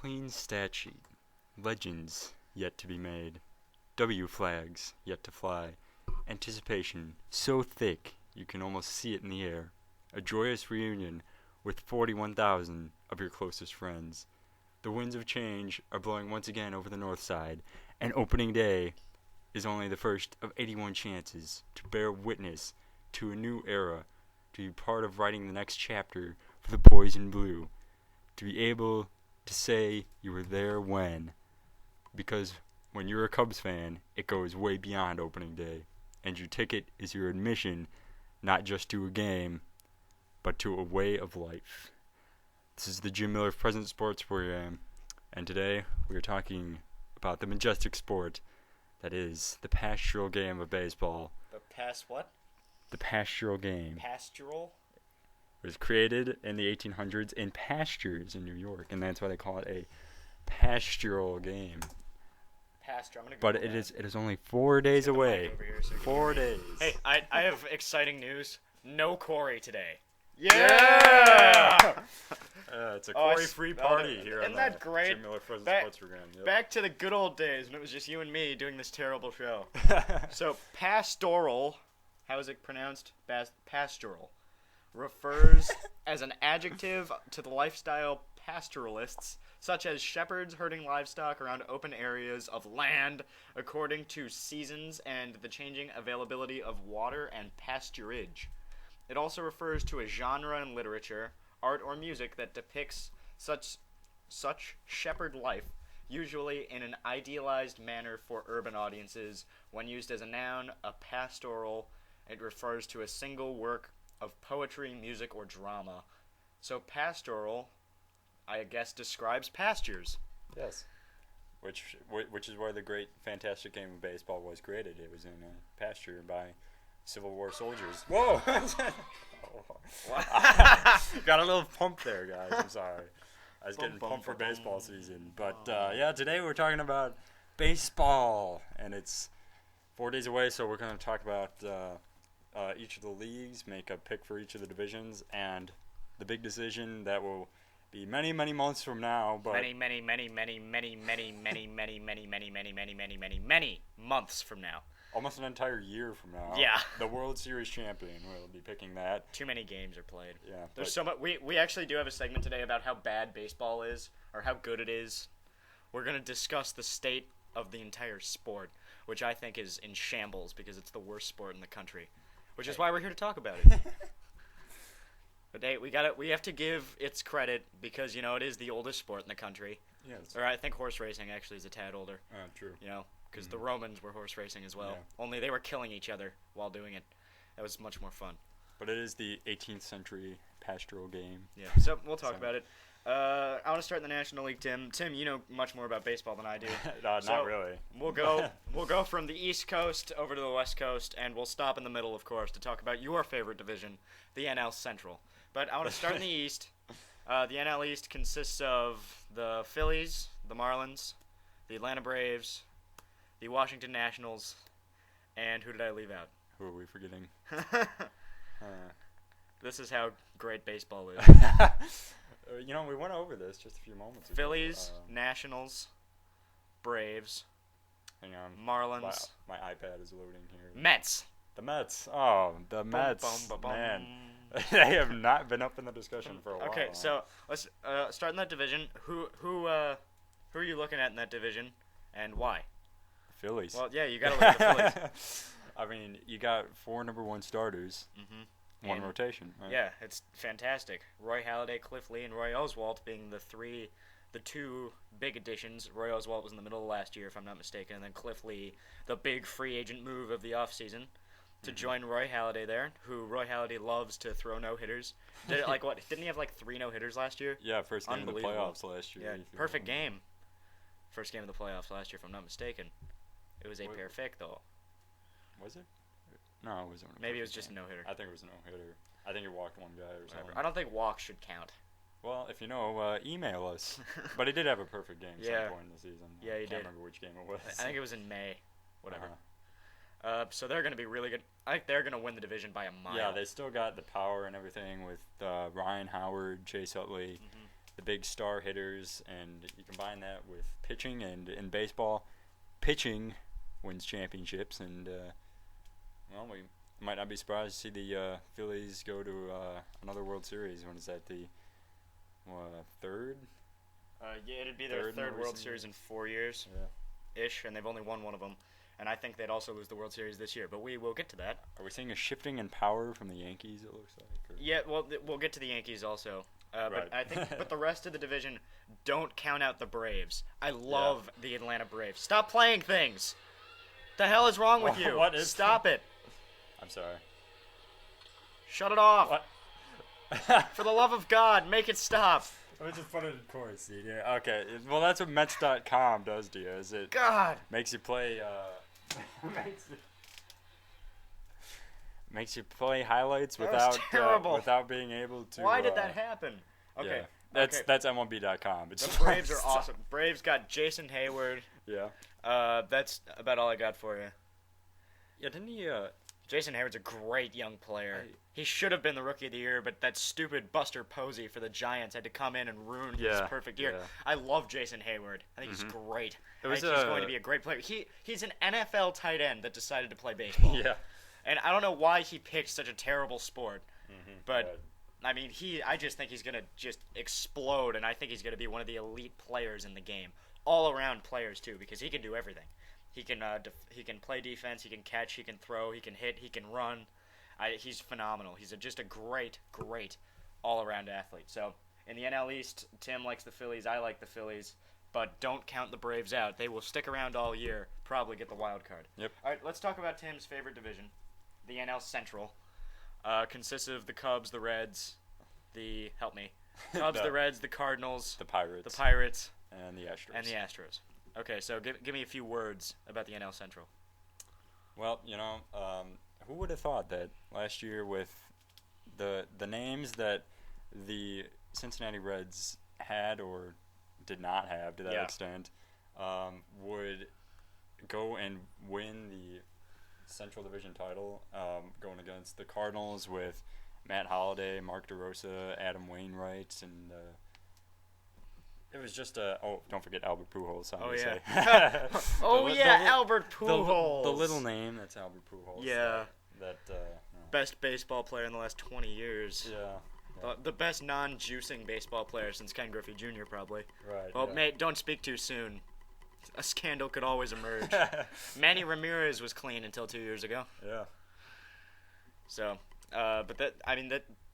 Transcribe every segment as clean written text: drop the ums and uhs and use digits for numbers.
clean stat sheet. Legends yet to be made. W flags yet to fly. Anticipation so thick you can almost see it in the air. A joyous reunion with 41,000 of your closest friends. The winds of change are blowing once again over the north side, and opening day is only the first of 81 chances to bear witness to a new era, to be part of writing the next chapter for the boys in blue, to be able to say you were there when, because when you're a Cubs fan, it goes way beyond opening day, and your ticket is your admission not just to a game, but to a way of life. This is the Jim Miller Present Sports Program, and today we are talking about the majestic sport that is the pastoral game of baseball. The what? The pastoral game. Pastoral? It was created in the 1800s in pastures in New York, and that's why they call it a pastoral game. Pasture. I'm gonna go. But it is only 4 days away. Here, so 4 days. Hey, I have exciting news. No Corey today. Yeah! It's a Corey-free party here on that the great? Jim Miller Present Sports Program. Yep. Back to the good old days when it was just you and me doing this terrible show. So, pastoral, how is it pronounced? Pastoral. Refers as an adjective to the lifestyle pastoralists, such as shepherds herding livestock around open areas of land according to seasons and the changing availability of water and pasturage. It also refers to a genre in literature, art, or music that depicts such shepherd life, usually in an idealized manner for urban audiences. When used as a noun, a pastoral, it refers to a single work of poetry, music, or drama. So pastoral, I guess, describes pastures. Yes. Which is why the great, fantastic game of baseball was created. It was in a pasture by Civil War soldiers. Whoa! Got a little pump there, guys. I'm sorry. I was getting pumped for baseball season. But, yeah, today we're talking about baseball. And it's 4 days away, so we're going to talk about each of the leagues, make a pick for each of the divisions, and the big decision that will be many, many months from now. But many months from now. Almost an entire year from now. Yeah. The World Series champion will be picking that. Too many games are played. Yeah. There's so much. We actually do have a segment today about how bad baseball is, or how good it is. We're going to discuss the state of the entire sport, which I think is in shambles because it's the worst sport in the country, which is why we're here to talk about it. But hey, we have to give its credit because, you know, it is the oldest sport in the country. Yes. Or I think horse racing actually is a tad older. True. You know, because the Romans were horse racing as well. Yeah. Only they were killing each other while doing it. That was much more fun. But it is the 18th century pastoral game. Yeah. So we'll talk about it. I want to start in the National League, Tim. Tim, you know much more about baseball than I do. Not really. We'll go from the East Coast over to the West Coast, and we'll stop in the middle, of course, to talk about your favorite division, the NL Central. But I want to start in the East. The NL East consists of the Phillies, the Marlins, the Atlanta Braves, the Washington Nationals, and who did I leave out? Who are we forgetting? This is how great baseball is. You know, we went over this just a few moments ago. Phillies, Nationals, Braves, hang on. Marlins. My iPad is loading here. Mets. The Mets. Oh, the Mets. Man. They have not been up in the discussion for a while. Okay, so let's start in that division. Who are you looking at in that division, and why? Phillies. Well, yeah, you got to look at the Phillies. I mean, you got 4 number 1 starters, one rotation. Right? Yeah, it's fantastic. Roy Halladay, Cliff Lee, and Roy Oswalt being the two big additions. Roy Oswalt was in the middle of last year, if I'm not mistaken, and then Cliff Lee, the big free agent move of the offseason, to join Roy Halladay there, who Roy Halladay loves to throw no-hitters. Did it like what? Didn't he have like 3 no-hitters last year? Yeah, first game of the playoffs last year. Yeah, perfect game. First game of the playoffs last year, if I'm not mistaken. It was a perfecto. Was it? No, it wasn't. Maybe it was just a no-hitter. I think it was a no-hitter. I think he walked one guy or something. I don't think walks should count. Well, if you know, email us. But he did have a perfect game at some point in the season. Yeah, he did. I can't remember which game it was. I think it was in May. Whatever. So they're going to be really good. I think they're going to win the division by a mile. Yeah, they still got the power and everything with Ryan Howard, Chase Utley. the big star hitters, and you combine that with pitching, and in baseball, pitching wins championships, and well, we might not be surprised to see the Phillies go to another World Series. When is that, the third? Yeah, it'd be their third World Series in 4 years, ish, and they've only won one of them. And I think they'd also lose the World Series this year, but we will get to that. Are we seeing a shifting in power from the Yankees, it looks like? Or? Yeah, well, we'll get to the Yankees also. Right. But I think, but the rest of the division, don't count out the Braves. I love the Atlanta Braves. Stop playing things. The hell is wrong with you? What is Stop it. I'm sorry. Shut it off. What? For the love of God, make it stop. Let me just put it in chorus, yeah. Okay, well, that's what Mets.com does to you, is it God. makes you play, makes you play highlights without being able to. Why did that happen? Okay. Yeah. That's MLB.com. The Braves are awesome. Braves got Jason Hayward. Yeah. That's about all I got for you. Yeah, didn't he, Jason Hayward's a great young player. He should have been the Rookie of the Year, but that stupid Buster Posey for the Giants had to come in and ruin his perfect year. Yeah. I love Jason Hayward. I think he's great. I think was he's going to be a great player. He's an NFL tight end that decided to play baseball. Yeah. And I don't know why he picked such a terrible sport, but right. I mean, I just think he's gonna just explode, and I think he's gonna be one of the elite players in the game, all around players too, because he can do everything. He can play defense, he can catch, he can throw, he can hit, he can run. He's phenomenal. He's just a great all around athlete. So in the NL East, Tim likes the Phillies, I like the Phillies, but don't count the Braves out. They will stick around all year, probably get the wild card. Yep. All right, let's talk about Tim's favorite division, the NL Central. Consists of the Cubs, the Reds, the Cubs, the Reds, the Cardinals, the Pirates, and the Astros. Okay, so give me a few words about the NL Central. Well, who would have thought that last year with the names that the Cincinnati Reds had or did not have to that extent would go and win the Central Division title, going against the Cardinals with Matt Holliday, Mark DeRosa, Adam Wainwright, and it was just don't forget Albert Pujols. Albert Pujols. The little name, that's Albert Pujols. Yeah. That best baseball player in the last 20 years. Yeah. The best non-juicing baseball player since Ken Griffey Jr. probably. Right. Well, mate, don't speak too soon. A scandal could always emerge. Manny Ramirez was clean until 2 years ago. Yeah. So,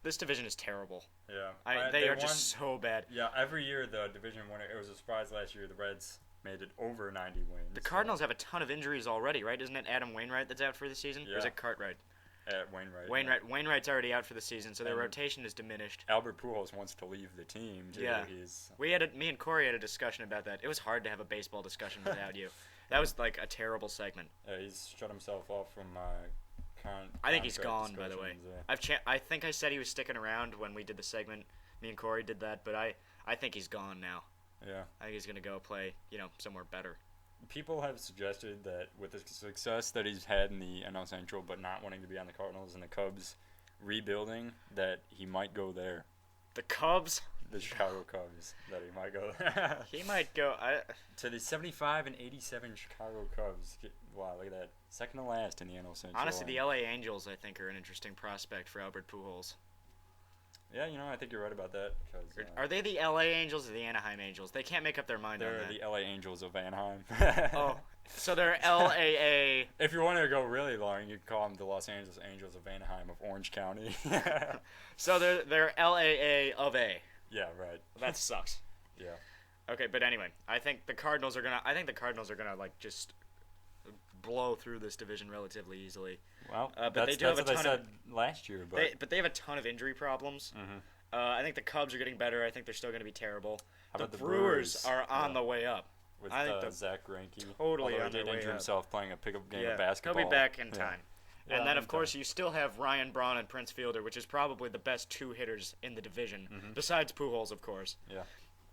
this division is terrible. Yeah. They are just so bad. Yeah, every year the division winner, it was a surprise last year, the Reds made it over 90 wins. The Cardinals have a ton of injuries already, right? Isn't it Adam Wainwright that's out for the season? Yeah. Or is it Cartwright? Wainwright. Wainwright's already out for the season, so their rotation is diminished. Albert Pujols wants to leave the team, too. Yeah. Me and Corey had a discussion about that. It was hard to have a baseball discussion without you. That was like a terrible segment. Yeah, he's shut himself off from I think he's gone, by the way. Yeah. I think I said he was sticking around when we did the segment. Me and Corey did that, but I think he's gone now. Yeah. I think he's going to go play, somewhere better. People have suggested that with the success that he's had in the NL Central, but not wanting to be on the Cardinals and the Cubs rebuilding, that he might go there. The Cubs? The Chicago Cubs, that he might go there. He might go. To the 75 and 87 Chicago Cubs. Wow, look at that. Second to last in the NL Central. Honestly, the LA Angels, I think, are an interesting prospect for Albert Pujols. Yeah, I think you're right about that. Because, are they the LA Angels or the Anaheim Angels? They can't make up their mind on that. They're the LA Angels of Anaheim. Oh, so they're LAA. If you want to go really long, you can call them the Los Angeles Angels of Anaheim of Orange County. So they're LAA of A. Yeah, right. That sucks. Yeah. Okay, but anyway, I think the Cardinals are gonna like just blow through this division relatively easily. Well, but they do have a ton of last year, but they have a ton of injury problems. Mm-hmm. I think the Cubs are getting better. I think they're still going to be terrible. How about the Brewers are on the way up. With I think Zach Greinke. Totally Although on he did their way injure up. himself playing a pickup game of basketball. He'll be back in time. Yeah. And then, of course, you still have Ryan Braun and Prince Fielder, which is probably the best two hitters in the division, besides Pujols, of course. Yeah.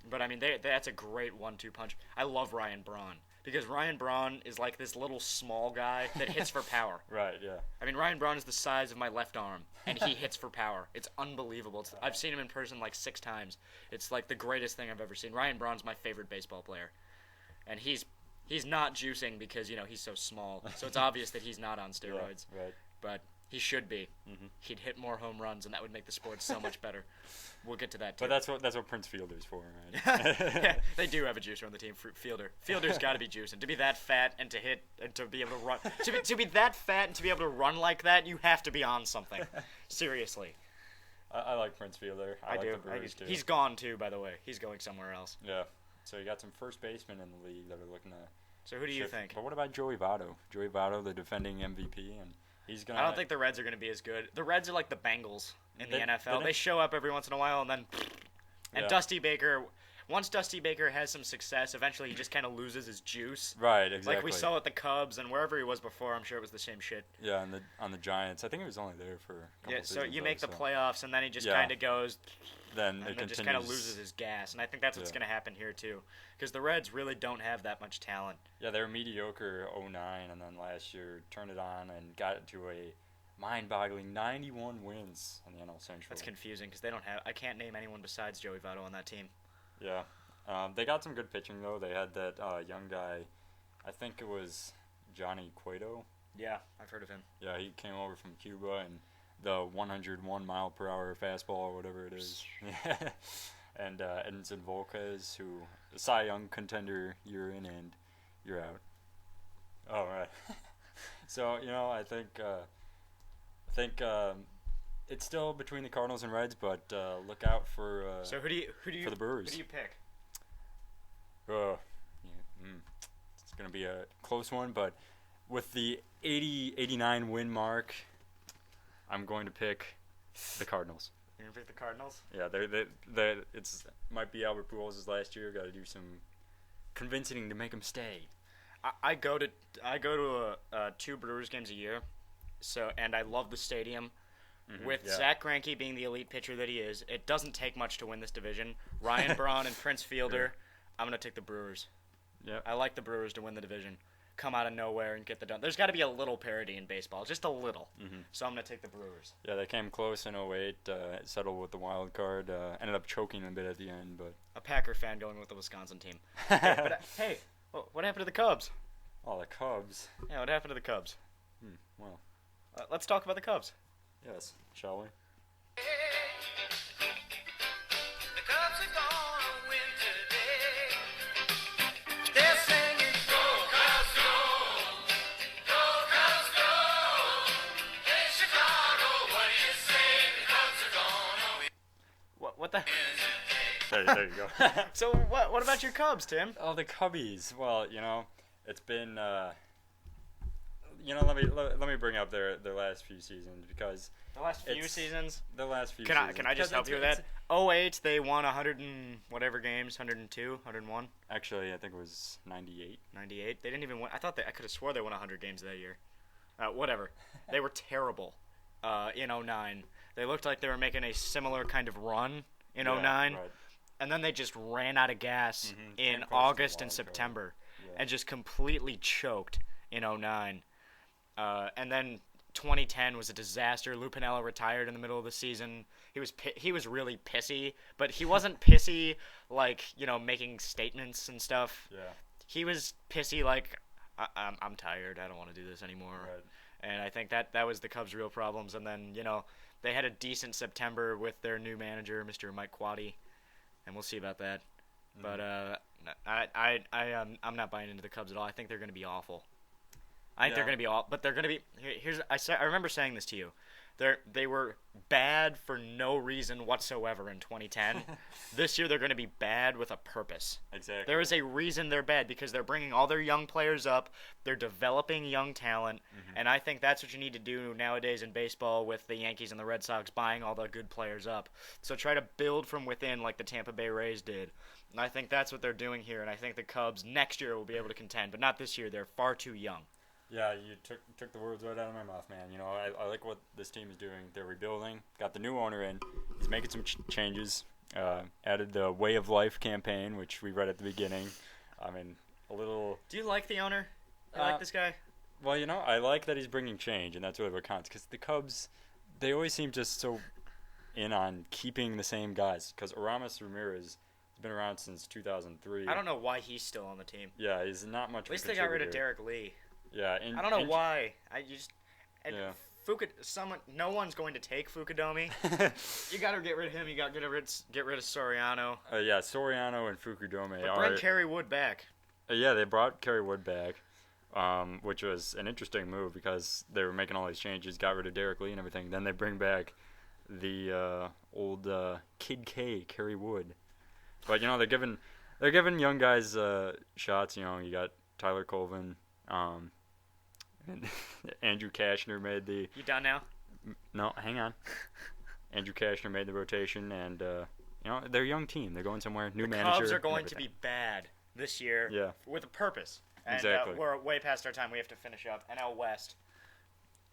But, I mean, that's a great 1-2 punch. I love Ryan Braun. because Ryan Braun is like this little small guy that hits for power. Right, yeah. I mean, Ryan Braun is the size of my left arm, and he hits for power. It's unbelievable. I've seen him in person like 6 times. It's like the greatest thing I've ever seen. Ryan Braun's my favorite baseball player, and he's not juicing because he's so small. So it's obvious that he's not on steroids. Yeah, right. But he should be. Mm-hmm. He'd hit more home runs, and that would make the sport so much better. We'll get to that too. But that's what Prince Fielder's for, right? Yeah, they do have a juicer on the team. Fielder's got to be juicing. To be that fat and to hit and to be able to run, to be that fat and to be able to run like that, you have to be on something. Seriously. I like Prince Fielder. I like do. the Brewers too. He's gone too, by the way. He's going somewhere else. Yeah. So you got some first basemen in the league that are looking to. So who do you think? But what about Joey Votto? Joey Votto, the defending MVP, and he's gonna. I don't think the Reds are going to be as good. The Reds are like the Bengals in the NFL. They show up every once in a while and then. And Dusty Baker, once Dusty Baker has some success, eventually he just kind of loses his juice. Right, exactly. Like we saw at the Cubs and wherever he was before, I'm sure it was the same shit. Yeah, on the Giants. I think he was only there for a couple so seasons. You make the playoffs and then he just kind of goes. Then and then just kind of loses his gas. And I think that's what's going to happen here too. Because the Reds really don't have that much talent. Yeah, they were mediocre 09 and then last year turned it on and got it to a mind-boggling 91 wins in the NL Central. That's confusing because they don't have. I can't name anyone besides Joey Votto on that team. Yeah, they got some good pitching though. They had that young guy, I think it was Johnny Cueto. Yeah, I've heard of him. Yeah, he came over from Cuba and the 101 mile per hour fastball or whatever it is. And Edinson Volquez, who Cy Young contender year in and year out. Oh right. So I think it's still between the Cardinals and Reds, but look out for so who do you for the Brewers. Who do you pick? It's going to be a close one, but with the 89 win mark, I'm going to pick the Cardinals. You're going to pick the Cardinals? Yeah, they it's might be Albert Pujols' last year. Got to do some convincing to make him stay. I go to 2 Brewers games a year. And I love the stadium. Mm-hmm, with Zach Greinke being the elite pitcher that he is, it doesn't take much to win this division. Ryan Braun and Prince Fielder, I'm going to take the Brewers. Yeah. I like the Brewers to win the division. Come out of nowhere and get the done. There's got to be a little parity in baseball, just a little. Mm-hmm. So I'm going to take the Brewers. Yeah, they came close in 08, settled with the wild card, ended up choking a bit at the end. But a Packer fan going with the Wisconsin team. Hey, what happened to the Cubs? Oh, the Cubs. Yeah, what happened to the Cubs? Well. Let's talk about the Cubs. Yes, shall we? The Cubs are gonna win today. They're singing, Go Cubs, go! Go Cubs, go! Hey Chicago, what do you say? The Cubs are gonna win. What the? There you go. So what about your Cubs, Tim? Oh, the Cubbies. Well, it's been. Let me bring up their last few seasons because the last few seasons. Can I just help you with that? 08, they won 100 and whatever games, 102, 101. Actually, I think it was 98. 98. They didn't even win. I could have swore they won 100 games that year. Whatever. They were terrible. In 09, they looked like they were making a similar kind of run in 09, right. And then they just ran out of gas in August and September, and just completely choked in 09. And then 2010 was a disaster. Lou Piniella retired in the middle of the season. He was really pissy, but he wasn't pissy like making statements and stuff. Yeah. He was pissy like I'm tired. I don't want to do this anymore. Right. And I think that was the Cubs' real problems. And then they had a decent September with their new manager, Mr. Mike Quaddy, and we'll see about that. Mm-hmm. But I'm not buying into the Cubs at all. I think they're going to be awful. I think they're going to be all, but they're going to be. I remember saying this to you. They were bad for no reason whatsoever in 2010. This year they're going to be bad with a purpose. Exactly. There is a reason they're bad because they're bringing all their young players up. They're developing young talent, and I think that's what you need to do nowadays in baseball with the Yankees and the Red Sox buying all the good players up. So try to build from within like the Tampa Bay Rays did. And I think that's what they're doing here, and I think the Cubs next year will be able to contend, but not this year. They're far too young. Yeah, you took the words right out of my mouth, man. I like what this team is doing. They're rebuilding. Got the new owner in. He's making some changes. Added the Way of Life campaign, which we read at the beginning. I mean, a little. Do you like the owner? You Uh, like this guy? Well, I like that he's bringing change, and that's really what counts. Because the Cubs, they always seem just so in on keeping the same guys. Because Aramis Ramirez has been around since 2003. I don't know why he's still on the team. Yeah, he's not much. At least they got rid of Derek Lee. Yeah, I don't know why. Yeah. No one's going to take Fukudomi. You got to get rid of him. You got to get rid of Soriano. Yeah, Soriano and Fukudome But bring Kerry Wood back. Yeah, they brought Kerry Wood back, which was an interesting move because they were making all these changes, got rid of Derek Lee and everything. Then they bring back the old Kid K, Kerry Wood. But they're giving young guys shots. You got Tyler Colvin. And Andrew Kashner made the. You done now? No, hang on. Andrew Kashner made the rotation, and they're a young team. They're going somewhere. New manager. Cubs are going to be bad this year. Yeah. With a purpose. And Exactly. We're way past our time. We have to finish up. NL West,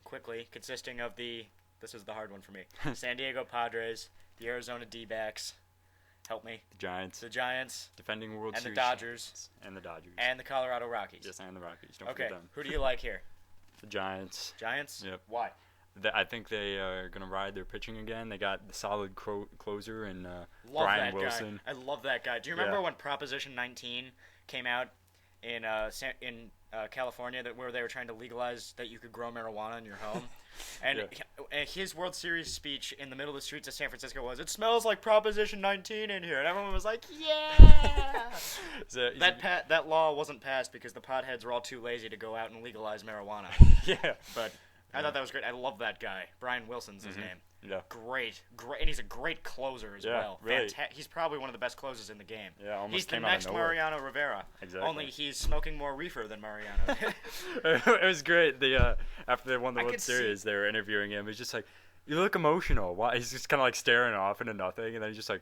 quickly, consisting of this is the hard one for me. San Diego Padres, the Arizona D-backs. Help me. The Giants. The Giants. Defending World And the Series. Dodgers. And the Dodgers. And the Colorado Rockies. Yes, and the Rockies. Don't Okay. forget them. Who do you like here? The Giants. Giants? Yep. Why? I think they are going to ride their pitching again. They got the solid closer in Love Brian that Wilson. guy. I love that guy. Do you remember Yeah. when Proposition 19 came out in California, where they were trying to legalize that you could grow marijuana in your home? And his World Series speech in the middle of the streets of San Francisco was, "It smells like Proposition 19 in here," and everyone was like, "Yeah!" That law wasn't passed because the potheads were all too lazy to go out and legalize marijuana. Yeah. But I thought that was great. I love that guy. Brian Wilson's his name. Yeah. Great, and he's a great closer as well. Really. He's probably one of the best closers in the game. Yeah, almost he's the came out of next nowhere. Mariano Rivera. Exactly. Only he's smoking more reefer than Mariano. It was great. After they won the I World could see- Series, they were interviewing him. He's just like, "You look emotional." Why? He's just kind of like staring off into nothing, and then he's just like,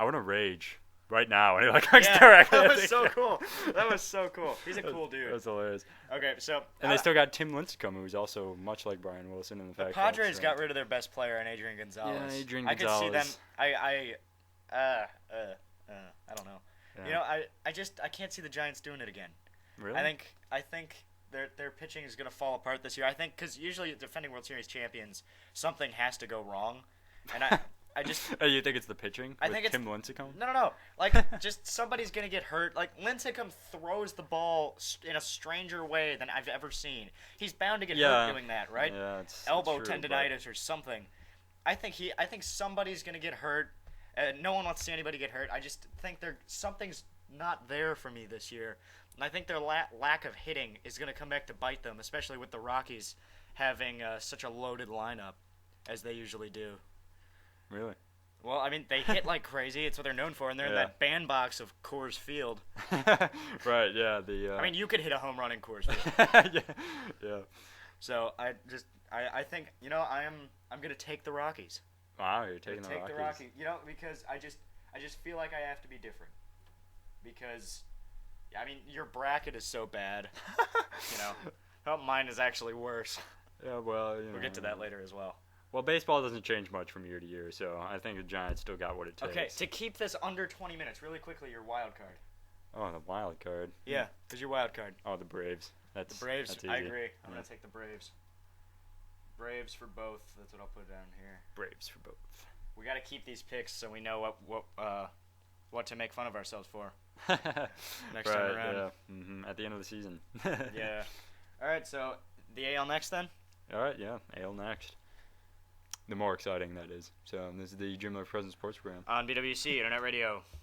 "I want to rage right now," and he looks directly. that at was the so camera. cool. That was so cool. He's a cool That dude. was hilarious. Okay, so And they still got Tim Lincecum, who's also much like Brian Wilson in the the fact Padres that, got rid of their best player in Adrian Gonzalez. Yeah, Adrian I could see them. Gonzalez. I don't know. Yeah. I can't see the Giants doing it again. Really? I think their pitching is going to fall apart this year. I think because usually defending World Series champions, something has to go wrong, and I just You think it's the pitching? I with think it's- Tim Lincecum? no. Like just somebody's going to get hurt. Like Lincecum throws the ball in a stranger way than I've ever seen. He's bound to get hurt doing that, right? Yeah, it's Elbow true, tendonitis or something. I think somebody's going to get hurt. No one wants to see anybody get hurt. I just think something's not there for me this year. And I think their lack of hitting is going to come back to bite them, especially with the Rockies having such a loaded lineup as they usually do. Really? Well, I mean, they hit like crazy. It's what they're known for, and they're in Yeah. that bandbox of Coors Field. Right. Yeah. I mean, you could hit a home run in Coors Field. yeah. So I think I'm going to take the Rockies. Wow, you're taking the Take Rockies. the Rockies. Because I just feel like I have to be different. Because, I mean, your bracket is so bad. Oh, mine is actually worse. Yeah, well, We'll get to that later as well. Well, baseball doesn't change much from year to year, so I think the Giants still got what it takes. Okay, to keep this under 20 minutes, really quickly, your wild card. Oh, the wild card. Yeah, who's your wild card? Oh, the Braves. The Braves. That's easy. I agree. I'm Yeah. going to take the Braves. Braves for both. That's what I'll put down here. Braves for both. We got to keep these picks so we know what to make fun of ourselves for. Next time around. Yeah. At the end of the season. Yeah. All right, so the AL next then? All right, yeah. AL next. The more exciting, that is. So this is the Jim Miller Present Sports Program. On BWC, Internet Radio.